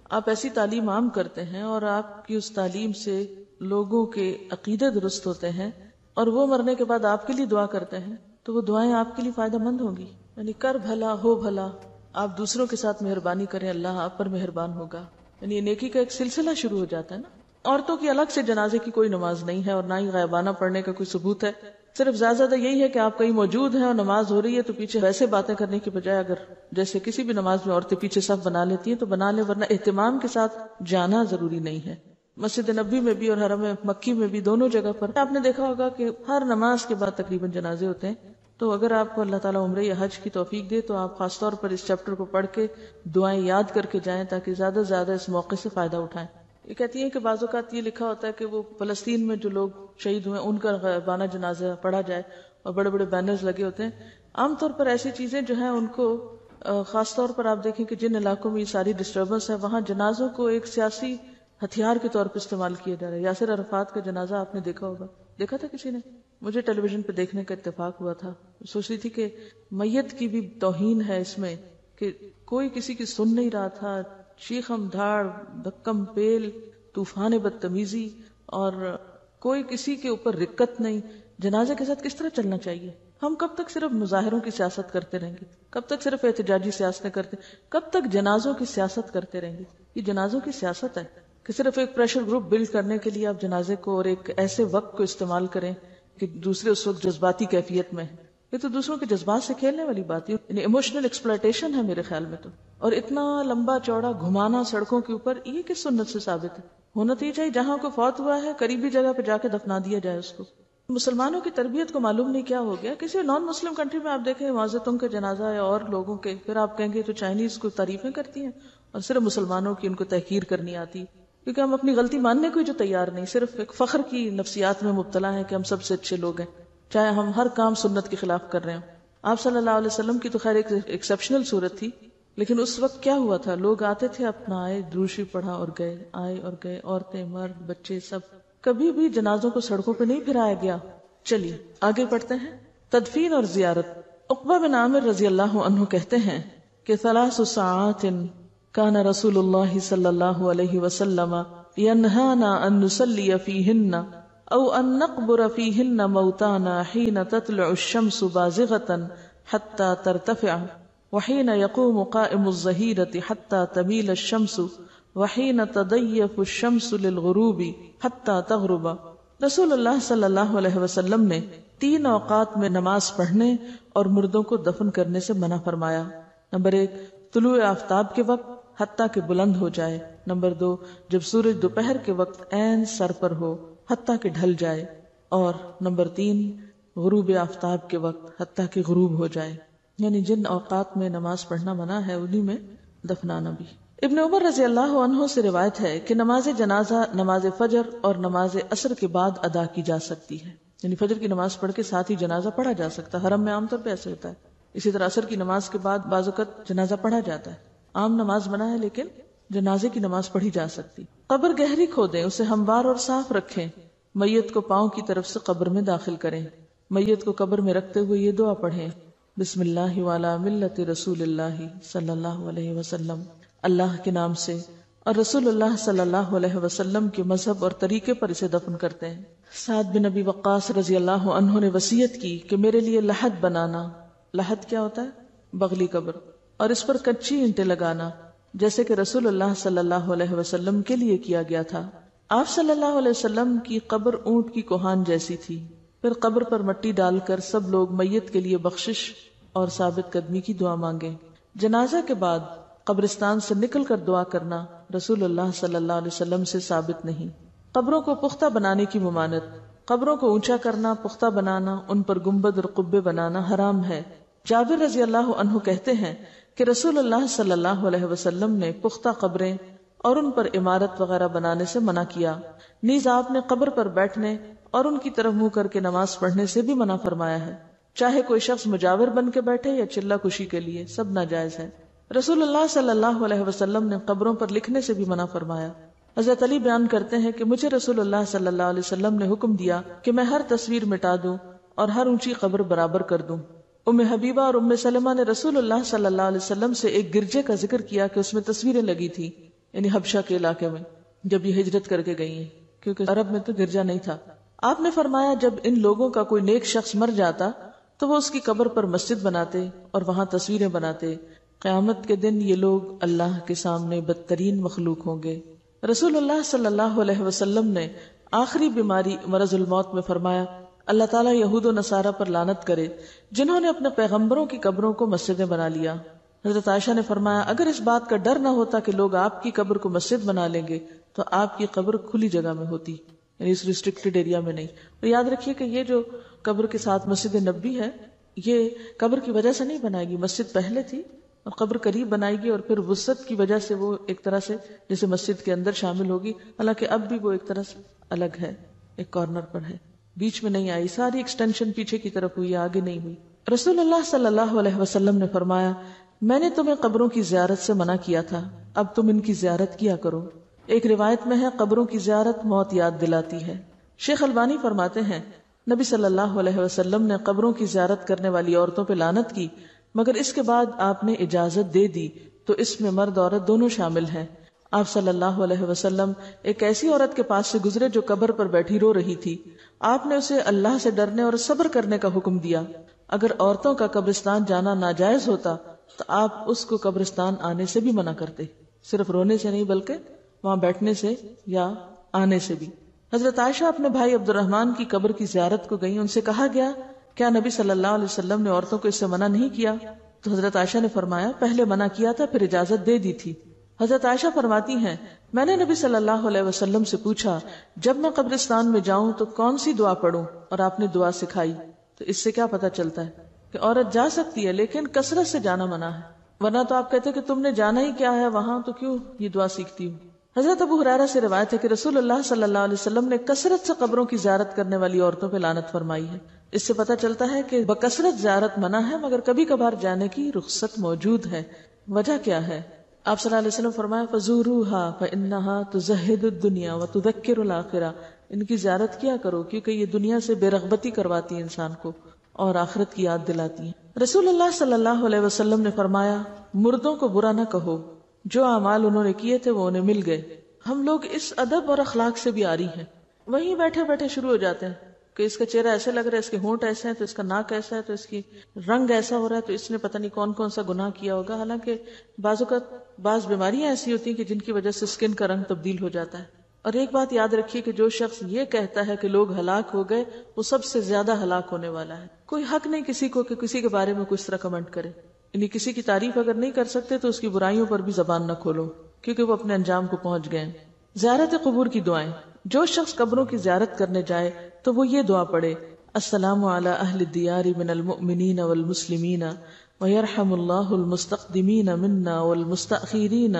آپ ایسی تعلیم عام کرتے ہیں اور آپ کی اس تعلیم سے لوگوں کے عقیدے درست ہوتے ہیں اور وہ مرنے کے بعد آپ کے لیے دعا کرتے ہیں تو وہ دعائیں آپ کے لیے فائدہ مند ہوں گی. یعنی کر بھلا ہو بھلا، آپ دوسروں کے ساتھ مہربانی کریں، اللہ آپ پر مہربان ہوگا. یعنی نیکی کا ایک سلسلہ شروع ہو جاتا ہے نا. عورتوں کی الگ سے جنازے کی کوئی نماز نہیں ہے اور نہ ہی غائبانہ پڑھنے کا کوئی ثبوت ہے. صرف زیادہ یہی ہے کہ آپ کہیں موجود ہیں اور نماز ہو رہی ہے تو پیچھے ویسے باتیں کرنے کی بجائے اگر جیسے کسی بھی نماز میں عورتیں پیچھے صف بنا لیتی ہیں تو بنا لیں، ورنہ اہتمام کے ساتھ جانا ضروری نہیں ہے۔ مسجد نبی میں بھی اور حرم مکی میں بھی دونوں جگہ پر آپ نے دیکھا ہوگا کہ ہر نماز کے بعد تقریباً جنازے ہوتے ہیں۔ تو اگر آپ کو اللہ تعالیٰ عمرہ یا حج کی توفیق دے تو آپ خاص طور پر اس چیپٹر کو پڑھ کے دعائیں یاد کر کے جائیں تاکہ زیادہ سے زیادہ اس موقع سے فائدہ اٹھائیں۔ یہ کہتی ہیں کہ بعض اوقات یہ لکھا ہوتا ہے کہ وہ فلسطین میں جو لوگ شہید ہوئے ان کا غائبانہ جنازہ پڑھا جائے اور بڑے بڑے بینرز لگے ہوتے ہیں۔ عام طور پر ایسی چیزیں جو ہیں ان کو خاص طور پر آپ دیکھیں کہ جن علاقوں میں یہ ساری ڈسٹربنس ہے وہاں جنازوں کو ایک سیاسی ہتھیار کے طور پر استعمال کیا جا رہا ہے۔ یاسر عرفات کا جنازہ آپ نے دیکھا ہوگا، دیکھا تھا کسی نے؟ مجھے ٹیلی ویژن پہ دیکھنے کا اتفاق ہوا تھا۔ سوچ رہی تھی کہ میت کی بھی توہین ہے اس میں کہ کوئی کسی کی سن نہیں رہا تھا، شیخم دھاڑ، دھکم پیل، طوفان بدتمیزی، اور کوئی کسی کے اوپر رکت نہیں۔ جنازے کے ساتھ کس طرح چلنا چاہیے؟ ہم کب تک صرف مظاہروں کی سیاست کرتے رہیں گے؟ کب تک صرف احتجاجی سیاستیں کرتے؟ کب تک جنازوں کی سیاست کرتے رہیں گے؟ یہ جنازوں کی سیاست ہے کہ صرف ایک پریشر گروپ بلڈ کرنے کے لیے آپ جنازے کو اور ایک ایسے وقت کو استعمال کریں کہ دوسرے اس وقت جذباتی کیفیت میں ہیں۔ یہ تو دوسروں کے جذبات سے کھیلنے والی بات ہے، یعنی ایموشنل ایکسپلائٹیشن ہے میرے خیال میں تو۔ اور اتنا لمبا چوڑا گھمانا سڑکوں کے اوپر، یہ کس سنت سے ثابت ہے؟ ہونا تو یہ چاہیے جہاں کو فوت ہوا ہے قریبی جگہ پہ جا کے دفنا دیا جائے اس کو۔ مسلمانوں کی تربیت کو معلوم نہیں کیا ہو گیا، کسی نان مسلم کنٹری میں آپ دیکھیں معذتوں کا جنازہ یا اور لوگوں کے، پھر آپ کہیں گے تو چائنیز کو تعریفیں کرتی ہیں اور صرف مسلمانوں کی ان کو تحقیر کرنی آتی، کیونکہ ہم اپنی غلطی ماننے کو جو تیار نہیں، صرف ایک فخر کی نفسیات میں مبتلا ہیں کہ ہم سب سے اچھے لوگ ہیں، چاہے ہم ہر کام سنت کے خلاف کر رہے ہوں۔ آپ صلی اللہ علیہ وسلم کی تو خیر ایک ایکسیپشنل صورت تھی، لیکن اس وقت کیا ہوا تھا؟ لوگ آتے تھے، اپنا آئے، دروشی پڑھا اور گئے، آئے اور گئے، عورتیں مرد بچے سب، کبھی بھی جنازوں کو سڑکوں پہ نہیں پھرایا گیا۔ چلیے آگے پڑھتے ہیں۔ تدفین اور زیارت۔ عقبہ بن عامر رضی اللہ عنہ کہتے ہیں کہ 3 ساعات کان رسول اللہ صلی اللہ علیہ وسلم ینہانا ان نصلی فیہن او ان نقبر فیہن موتانا حین تطلع الشمس بازغتا حتی ترتفع وحین یقوم قائم الظہیرۃ حتی تمیل الشمس وحین تضیف الشمس للغروب حتی تغرب۔ رسول اللہ صلی اللہ علیہ وسلم نے 3 اوقات میں نماز پڑھنے اور مردوں کو دفن کرنے سے منع فرمایا۔ نمبر 1 طلوع آفتاب کے وقت حتیٰ کہ بلند ہو جائے۔ نمبر 2 جب سورج دوپہر کے وقت عین سر پر ہو حتیٰ کہ ڈھل جائے۔ اور نمبر 3 غروب آفتاب کے وقت حتیٰ کہ غروب ہو جائے، یعنی جن اوقات میں نماز پڑھنا منع ہے انہی میں دفنانا بھی۔ ابن عمر رضی اللہ عنہ سے روایت ہے کہ نماز جنازہ نماز فجر اور نماز عصر کے بعد ادا کی جا سکتی ہے، یعنی فجر کی نماز پڑھ کے ساتھ ہی جنازہ پڑھا جا سکتا ہے۔ حرم میں عام طور پہ ایسے ہوتا ہے۔ اسی طرح عصر کی نماز کے بعد بعض اوقات جنازہ پڑھا جاتا ہے۔ عام نماز منع ہے لیکن جنازے کی نماز پڑھی جا سکتی۔ قبر گہری کھودیں، اسے ہموار اور صاف رکھیں، میت کو پاؤں کی طرف سے قبر میں داخل کریں، میت کو قبر میں رکھتے ہوئے یہ دعا پڑھیں، بسم اللہ وعلی ملت رسول اللہ صلی اللہ علیہ وسلم، اللہ کے نام سے اور رسول اللہ صلی اللہ علیہ وسلم کے مذہب اور طریقے پر اسے دفن کرتے ہیں۔ سعد بن ابی وقاص رضی اللہ عنہ نے وصیت کی کہ میرے لیے لحد بنانا، لحد کیا ہوتا ہے؟ بغلی قبر، اور اس پر کچی اینٹیں لگانا، جیسے کہ رسول اللہ صلی اللہ علیہ وسلم کے لیے کیا گیا تھا۔ آپ صلی اللہ علیہ وسلم کی قبر اونٹ کی کوہان جیسی تھی۔ پھر قبر پر مٹی ڈال کر سب لوگ میت کے لیے بخشش اور ثابت قدمی کی دعا مانگیں۔ جنازہ کے بعد قبرستان سے نکل کر دعا کرنا رسول اللہ صلی اللہ علیہ وسلم سے ثابت نہیں۔ قبروں کو پختہ بنانے کی ممانعت۔ قبروں کو اونچا کرنا، پختہ بنانا، ان پر گنبد اور قبے بنانا حرام ہے۔ جابر رضی اللہ عنہ کہتے ہیں کہ رسول اللہ صلی اللہ علیہ وسلم نے پختہ قبریں اور ان پر عمارت وغیرہ بنانے سے منع کیا۔ نیز آپ نے قبر پر بیٹھنے اور ان کی طرف منہ کر کے نماز پڑھنے سے بھی منع فرمایا ہے، چاہے کوئی شخص مجاور بن کے بیٹھے یا چلہ کشی کے لیے، سب ناجائز ہے۔ رسول اللہ صلی اللہ علیہ وسلم نے قبروں پر لکھنے سے بھی منع فرمایا۔ حضرت علی بیان کرتے ہیں کہ مجھے رسول اللہ صلی اللہ علیہ وسلم نے حکم دیا کہ میں ہر تصویر مٹا دوں اور ہر اونچی قبر برابر کر دوں۔ ام حبیبہ اور ام سلمہ نے رسول اللہ صلی اللہ علیہ وسلم سے ایک گرجے کا ذکر کیا کہ اس میں تصویریں لگی تھی، یعنی حبشہ کے علاقے میں جب یہ ہجرت کر کے گئی ہیں، کیونکہ عرب میں تو گرجا نہیں تھا۔ آپ نے فرمایا جب ان لوگوں کا کوئی نیک شخص مر جاتا تو وہ اس کی قبر پر مسجد بناتے اور وہاں تصویریں بناتے۔ قیامت کے دن یہ لوگ اللہ کے سامنے بدترین مخلوق ہوں گے۔ رسول اللہ صلی اللہ علیہ وسلم نے آخری بیماری مرض الموت میں فرمایا اللہ تعالیٰ یہود و نصارہ پر لعنت کرے جنہوں نے اپنے پیغمبروں کی قبروں کو مسجدیں بنا لیا۔ حضرت عائشہ نے فرمایا اگر اس بات کا ڈر نہ ہوتا کہ لوگ آپ کی قبر کو مسجد بنا لیں گے تو آپ کی قبر کھلی جگہ میں ہوتی، یعنی اس ریسٹرکٹڈ ایریا میں نہیں۔ اور یاد رکھیے کہ یہ جو قبر کے ساتھ مسجد نبوی ہے یہ قبر کی وجہ سے نہیں بنائے گی، مسجد پہلے تھی اور قبر قریب بنائے گی اور پھر وسعت کی وجہ سے وہ ایک طرح سے جیسے مسجد کے اندر شامل ہوگی، حالانکہ اب بھی وہ ایک طرح سے الگ ہے، ایک کارنر پر ہے، بیچ میں نہیں آئی، ساری ایکسٹینشن پیچھے کی طرف ہوئی، آگے نہیں ہوئی۔ رسول اللہ صلی اللہ علیہ وسلم نے فرمایا میں نے تمہیں قبروں کی زیارت سے منع کیا تھا، اب تم ان کی زیارت کیا کرو۔ ایک روایت میں ہے قبروں کی زیارت موت یاد دلاتی ہے۔ شیخ البانی فرماتے ہیں نبی صلی اللہ علیہ وسلم نے قبروں کی زیارت کرنے والی عورتوں پہ لعنت کی، مگر اس کے بعد آپ نے اجازت دے دی تو اس میں مرد عورت دونوں شامل ہیں۔ آپ صلی اللہ علیہ وسلم ایک ایسی عورت کے پاس سے گزرے جو قبر پر بیٹھی رو رہی تھی، آپ نے اسے اللہ سے ڈرنے اور صبر کرنے کا حکم دیا۔ اگر عورتوں کا قبرستان جانا ناجائز ہوتا تو آپ اس کو قبرستان آنے سے بھی منع کرتے، صرف رونے سے نہیں بلکہ وہاں بیٹھنے سے یا آنے سے بھی۔ حضرت عائشہ اپنے بھائی عبد الرحمن کی قبر کی زیارت کو گئی، ان سے کہا گیا کیا نبی صلی اللہ علیہ وسلم نے عورتوں کو اس سے منع نہیں کیا؟ تو حضرت عائشہ نے فرمایا پہلے منع کیا تھا پھر اجازت دے دی تھی۔ حضرت عائشہ فرماتی ہیں میں نے نبی صلی اللہ علیہ وسلم سے پوچھا جب میں قبرستان میں جاؤں تو کون سی دعا پڑھوں، اور آپ نے دعا سکھائی۔ تو اس سے کیا پتہ چلتا ہے کہ عورت جا سکتی ہے لیکن کثرت سے جانا منع ہے، ورنہ تو آپ کہتے کہ تم نے جانا ہی کیا ہے وہاں تو کیوں یہ دعا سیکھتی ہوں۔ حضرت ابو ہریرہ سے روایت ہے کہ رسول اللہ صلی اللہ علیہ وسلم نے کثرت سے قبروں کی زیارت کرنے والی عورتوں پہ لعنت فرمائی ہے۔ اس سے پتہ چلتا ہے کہ بکثرت زیارت منع ہے مگر کبھی کبھار جانے کی رخصت موجود ہے۔ وجہ کیا ہے؟ آپ صلی اللہ علیہ وسلم فرمایا فزوروها فإنها تزهد الدنيا وتذكر الآخرة، ان کی زیارت کیا کرو کیونکہ یہ دنیا سے بے رغبتی کرواتی ہے انسان کو اور آخرت کی یاد دلاتی ہیں۔ رسول اللہ صلی اللہ علیہ وسلم نے فرمایا مردوں کو برا نہ کہو، جو اعمال انہوں نے کیے تھے وہ انہیں مل گئے۔ ہم لوگ اس ادب اور اخلاق سے بھی عاری ہیں، وہیں بیٹھے بیٹھے شروع ہو جاتے ہیں کہ اس کا چہرہ ایسے لگ رہا ہے، اس کے ہونٹ ایسے ہیں تو اس کا ناک ایسا ہے تو اس کی رنگ ایسا ہو رہا ہے تو اس نے پتہ نہیں کون کون سا گناہ کیا ہوگا، حالانکہ بعض اوقات بعض بیماریاں ایسی ہوتی ہیں کہ جن کی وجہ سے اسکن کا رنگ تبدیل ہو جاتا ہے۔ اور ایک بات یاد رکھیے کہ جو شخص یہ کہتا ہے کہ لوگ ہلاک ہو گئے وہ سب سے زیادہ ہلاک ہونے والا ہے۔ کوئی حق نہیں کسی کو کہ کسی کے بارے میں کچھ طرح کمنٹ کرے، یعنی کسی کی تعریف اگر نہیں کر سکتے تو اس کی برائیوں پر بھی زبان نہ کھولو کیونکہ وہ اپنے انجام کو پہنچ گئے۔ زیارت قبور کی دعائیں، جو شخص قبروں کی زیارت کرنے جائے تو وہ یہ دعا پڑھے السلام علی اہل الدیار من المؤمنین والمسلمین ویرحم اللہ المستقدمین منا والمستأخرین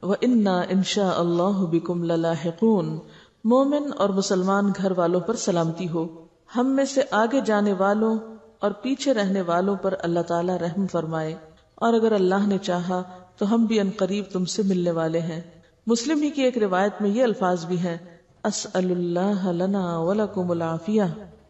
وإنا انشاء اللہ بکم للاحقون۔ مومن اور مسلمان گھر والوں پر سلامتی ہو، ہم میں سے آگے جانے والوں اور پیچھے رہنے والوں پر اللہ تعالی رحم فرمائے، اور اگر اللہ نے چاہا تو ہم بھی عنقریب تم سے ملنے والے ہیں۔ مسلم ہی کی ایک روایت میں یہ الفاظ بھی ہیں اسأل اللہ لنا ولکم العافیہ،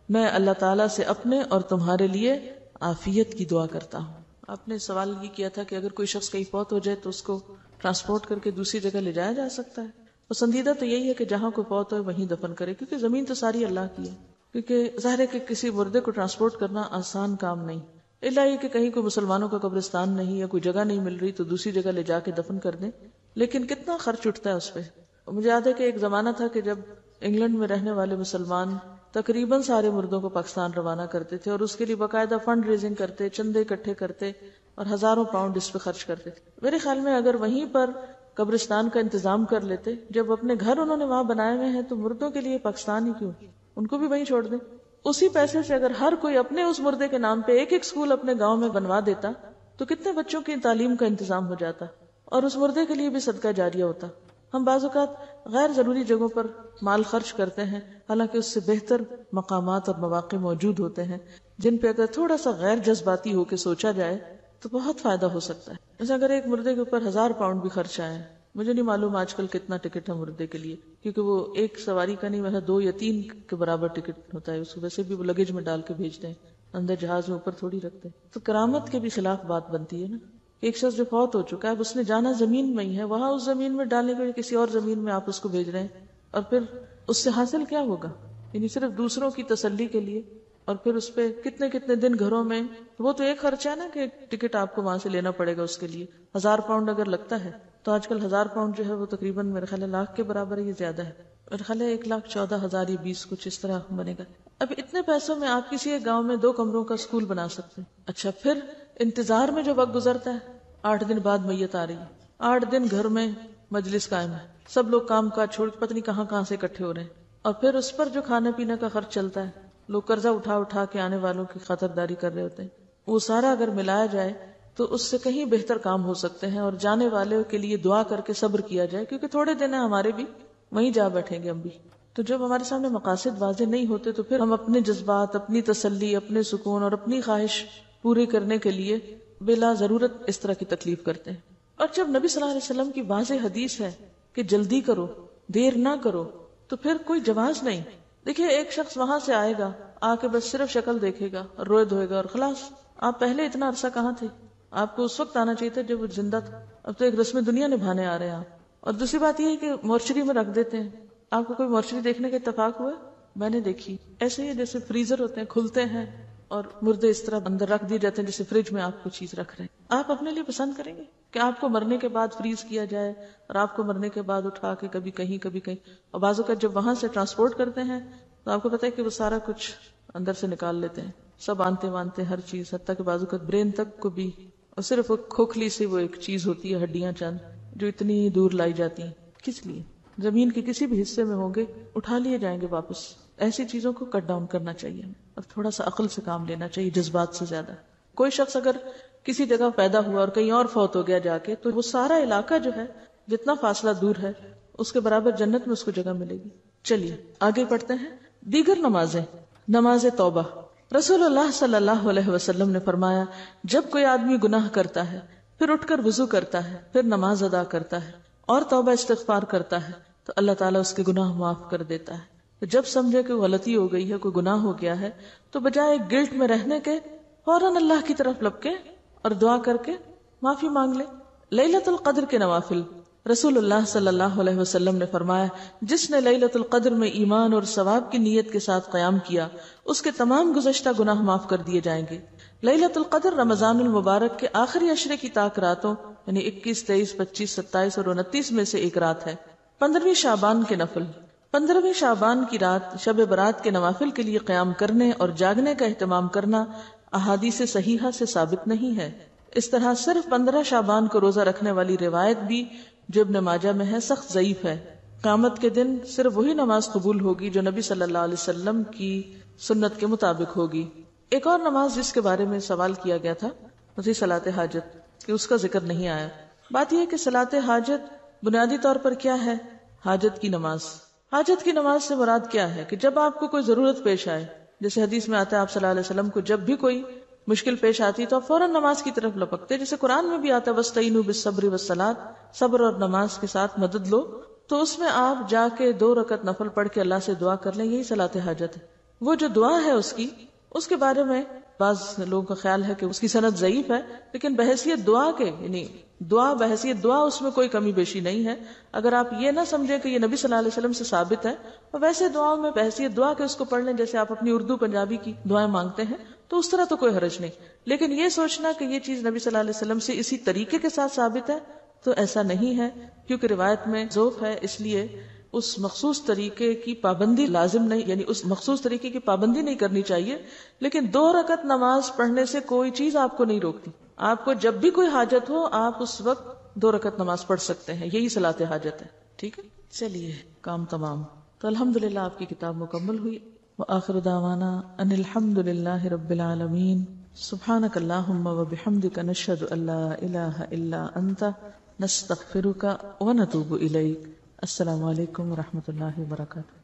میں اللہ تعالیٰ سے اپنے اور تمہارے لیے عافیت کی دعا کرتا ہوں۔ آپ نے سوال یہ کیا تھا کہ اگر کوئی شخص کہیں فوت ہو جائے تو اس کو ٹرانسپورٹ کر کے دوسری جگہ لے جایا جا سکتا ہے؟ پسندیدہ تو یہی ہے کہ جہاں کوئی فوت ہو وہیں دفن کرے، کیونکہ زمین تو ساری اللہ کی ہے، کیونکہ ظاہر ہے کہ کسی مردے کو ٹرانسپورٹ کرنا آسان کام نہیں، الا یہ کہ کہیں کوئی مسلمانوں کا قبرستان نہیں یا کوئی جگہ نہیں مل رہی تو دوسری جگہ لے جا کے دفن کر دیں، لیکن کتنا خرچ اٹھتا ہے اس پہ۔ مجھے یاد ہے کہ ایک زمانہ تھا کہ جب انگلینڈ میں رہنے والے مسلمان تقریباً سارے مردوں کو پاکستان روانہ کرتے تھے اور اس کے لیے باقاعدہ فنڈ ریزنگ کرتے، چندے اکٹھے کرتے اور ہزاروں پاؤنڈ اس پہ خرچ کرتے تھے۔ میرے خیال میں اگر وہیں پر قبرستان کا انتظام کر لیتے، جب اپنے گھر انہوں نے وہاں بنائے ہوئے ہیں تو مردوں کے لیے پاکستان ہی کیوں، ان کو بھی وہیں چھوڑ دیں۔ اسی پیسے سے اگر ہر کوئی اپنے اس مردے کے نام پہ ایک ایک اسکول اپنے گاؤں میں بنوا دیتا تو کتنے بچوں کی تعلیم کا انتظام ہو جاتا اور اس مردے کے لیے بھی صدقہ جاریہ ہوتا۔ ہم بعض اوقات غیر ضروری جگہوں پر مال خرچ کرتے ہیں، حالانکہ اس سے بہتر مقامات اور مواقع موجود ہوتے ہیں جن پہ اگر تھوڑا سا غیر جذباتی ہو کے سوچا جائے تو بہت فائدہ ہو سکتا ہے۔ جیسے اگر ایک مردے کے اوپر 1000 پاؤنڈ بھی خرچ آئے، مجھے نہیں معلوم آج کل کتنا ٹکٹ ہے مردے کے لیے، کیونکہ وہ ایک سواری کا نہیں، ویسا 2 یا 3 کے برابر ٹکٹ ہوتا ہے، اس کو ویسے بھی وہ لگیج میں ڈال کے بھیجتے ہیں، اندر جہاز میں اوپر تھوڑی رکھتے ہیں۔ تو کرامت کے بھی خلاف بات بنتی ہے نا، ایک شخص جو فوت ہو چکا ہے اب اس نے جانا زمین میں ہی ہے، وہاں اس زمین میں ڈالنے کے لیے کسی اور زمین میں آپ اس کو بھیج رہے ہیں، اور پھر اس سے حاصل کیا ہوگا؟ یعنی صرف دوسروں کی تسلی کے لیے، اور پھر اس پہ کتنے کتنے دن گھروں میں، وہ تو ایک خرچہ ہے نا کہ ٹکٹ آپ کو وہاں سے لینا پڑے گا، اس کے لیے 1000 پاؤنڈ اگر لگتا ہے تو آج کل 1000 پاؤنڈ جو ہے وہ تقریباً میرے خیال ہے لاکھ کے برابر ہے، یہ زیادہ ہے، میرے خیال ہے 1,14,000 یا 20 کچھ اس طرح بنے گا۔ اب اتنے پیسوں میں آپ کسی ایک گاؤں میں 2 کمروں کا اسکول بنا سکتے ہیں. اچھا پھر انتظار میں جو وقت گزرتا ہے، 8 دن بعد میت آ رہی ہے، 8 دن گھر میں مجلس قائم ہے، سب لوگ کام کاج چھوڑ پتہ نہیں کہاں سے اکٹھے ہو رہے ہیں، اور پھر اس پر جو کھانے پینے کا خرچ چلتا ہے، لوگ قرضہ اٹھا کے آنے والوں کی خاطرداری کر رہے ہوتے ہیں، وہ سارا اگر ملایا جائے تو اس سے کہیں بہتر کام ہو سکتے ہیں. اور جانے والے کے لیے دعا کر کے صبر کیا جائے، کیونکہ تھوڑے دن ہیں ہمارے بھی، وہیں جا بیٹھیں گے ہم بھی. تو جب ہمارے سامنے مقاصد واضح نہیں ہوتے تو پھر ہم اپنے جذبات، اپنی تسلی، اپنے سکون اور اپنی خواہش پوری کرنے کے لیے بلا ضرورت اس طرح کی تکلیف کرتے ہیں. اور جب نبی صلی اللہ علیہ وسلم کی واضح حدیث ہے کہ جلدی کرو، دیر نہ کرو، تو پھر کوئی جواز نہیں. دیکھیے ایک شخص وہاں سے آئے گا، آ کے بس صرف شکل دیکھے گا اور روئے دھوئے گا اور خلاص. آپ پہلے اتنا عرصہ کہاں تھے؟ آپ کو اس وقت آنا چاہیے تھا جب وہ زندہ تھا. اب تو ایک رسم دنیا نبھانے آ رہے ہیں آپ. اور دوسری بات یہ ہے کہ مورچری میں رکھ دیتے ہیں. آپ کو کوئی مورچری دیکھنے کا اتفاق ہوا؟ میں نے دیکھی. ایسے ہی جیسے فریزر ہوتے ہیں، کھلتے ہیں اور مردے اس طرح اندر رکھ دیے جاتے ہیں جیسے فریج میں آپ کو چیز رکھ رہے ہیں. آپ اپنے لیے پسند کریں گے کہ آپ کو مرنے کے بعد فریز کیا جائے اور آپ کو مرنے کے بعد اٹھا کے کبھی کہیں. اور بعض اوقات جب وہاں سے ٹرانسپورٹ کرتے ہیں تو آپ کو پتا ہے کہ وہ سارا کچھ اندر سے نکال لیتے ہیں، سب آنتے وانتے ہر چیز، حتیٰ کہ بعض اوقات برین تک کو بھی. اور صرف وہ کھوکھلی سی وہ ایک چیز ہوتی ہے، ہڈیاں چند جو اتنی دور لائی جاتی ہیں. کس لیے؟ زمین کے کسی بھی حصے میں ہوں گے، اٹھا لیے جائیں گے واپس. ایسی چیزوں کو کٹ ڈاؤن کرنا چاہیے اور تھوڑا سا عقل سے کام لینا چاہیے، جذبات سے زیادہ. کوئی شخص اگر کسی جگہ پیدا ہوا اور کہیں اور فوت ہو گیا جا کے، تو وہ سارا علاقہ جو ہے جتنا فاصلہ دور ہے اس کے برابر جنت میں اس کو جگہ ملے گی. چلیے آگے پڑھتے ہیں. دیگر نمازیں. نماز توبہ. رسول اللہ صلی اللہ علیہ وسلم نے فرمایا، جب کوئی آدمی گناہ کرتا ہے، پھر اٹھ کر وضو کرتا ہے، پھر نماز ادا کرتا ہے اور توبہ استغفار کرتا ہے تو اللہ تعالیٰ اس کے گناہ معاف کر دیتا ہے. تو جب سمجھے کہ غلطی ہو گئی ہے، کوئی گناہ ہو گیا ہے، تو بجائے گلٹ میں رہنے کے فوراً اللہ کی طرف لپکے اور دعا کر کے معافی مانگ لے. لیلۃ القدر کے نوافل. رسول اللہ صلی اللہ علیہ وسلم نے فرمایا، جس نے لیلۃ القدر میں ایمان اور ثواب کی نیت کے ساتھ قیام کیا، اس کے تمام گزشتہ گناہ معاف کر دیے جائیں گے. لیلۃ القدر رمضان المبارک کے آخری عشرے کی طاق راتوں یعنی 21، 23، 25، 27 اور 29 میں سے ایک رات ہے. 15ویں شعبان کے نفل. 15ویں شعبان کی رات شب برات کے نوافل کے لیے قیام کرنے اور جاگنے کا اہتمام کرنا احادیث صحیحہ سے ثابت نہیں ہے. اس طرح صرف 15 شعبان کو روزہ رکھنے والی روایت بھی جو ابن ماجہ میں ہے سخت ضعیف ہے. قیامت کے دن صرف وہی نماز قبول ہوگی جو نبی صلی اللہ علیہ وسلم کی سنت کے مطابق ہوگی. ایک اور نماز جس کے بارے میں سوال کیا گیا تھا وہی صلاۃ حاجت، کہ اس کا ذکر نہیں آیا. بات یہ ہے کہ صلاۃ حاجت بنیادی طور پر کیا ہے؟ حاجت کی نماز. حاجت کی نماز سے مراد کیا ہے کہ جب آپ کو کوئی ضرورت پیش آئے، جیسے حدیث میں آتا ہے آپ صلی اللہ علیہ وسلم کو جب بھی کوئی مشکل پیش آتی تو آپ فوراً نماز کی طرف لپکتے، جیسے قرآن میں بھی آتا ہے وَاسْتَعِینُوا بِالصَّبْرِ وَالصَّلَاةِ، صبر اور نماز کے ساتھ مدد لو. تو اس میں آپ جا کے 2 رکعت نفل پڑھ کے اللہ سے دعا کر لیں، یہی صلاۃ حاجت ہے. وہ جو دعا ہے اس کے بارے میں بعض لوگوں کا خیال ہے کہ اس کی سند ضعیف ہے، لیکن بحیثیت دعا کے یعنی بحیثیت دعا اس میں کوئی کمی بیشی نہیں ہے. اگر آپ یہ نہ سمجھیں کہ یہ نبی صلی اللہ علیہ وسلم سے ثابت ہے، اور ویسے دعاؤں میں بحیثیت دعا کے اس کو پڑھ لیں جیسے آپ اپنی اردو پنجابی کی دعائیں مانگتے ہیں، تو اس طرح تو کوئی حرج نہیں. لیکن یہ سوچنا کہ یہ چیز نبی صلی اللہ علیہ وسلم سے اسی طریقے کے ساتھ ثابت ہے تو ایسا نہیں ہے، کیونکہ روایت میں ذوف ہے، اس لیے اس مخصوص طریقے کی پابندی لازم نہیں، یعنی اس مخصوص طریقے کی پابندی نہیں کرنی چاہیے. لیکن 2 رکعت نماز پڑھنے سے کوئی چیز آپ کو نہیں روکتی. آپ کو جب بھی کوئی حاجت ہو آپ اس وقت 2 رکعت نماز پڑھ سکتے ہیں، یہی صلاۃ حاجت ہے. ٹھیک ہے، چلیے کام تمام. تو الحمدللہ آپ کی کتاب مکمل ہوئی. وآخر دعوانا ان الحمد للہ رب العالمین. سبحانک اللہم وبحمدک نشہد ان لا الہ الا انت نستغفرک ونتوب الیک. السلام علیکم ورحمۃ اللہ وبرکاتہ.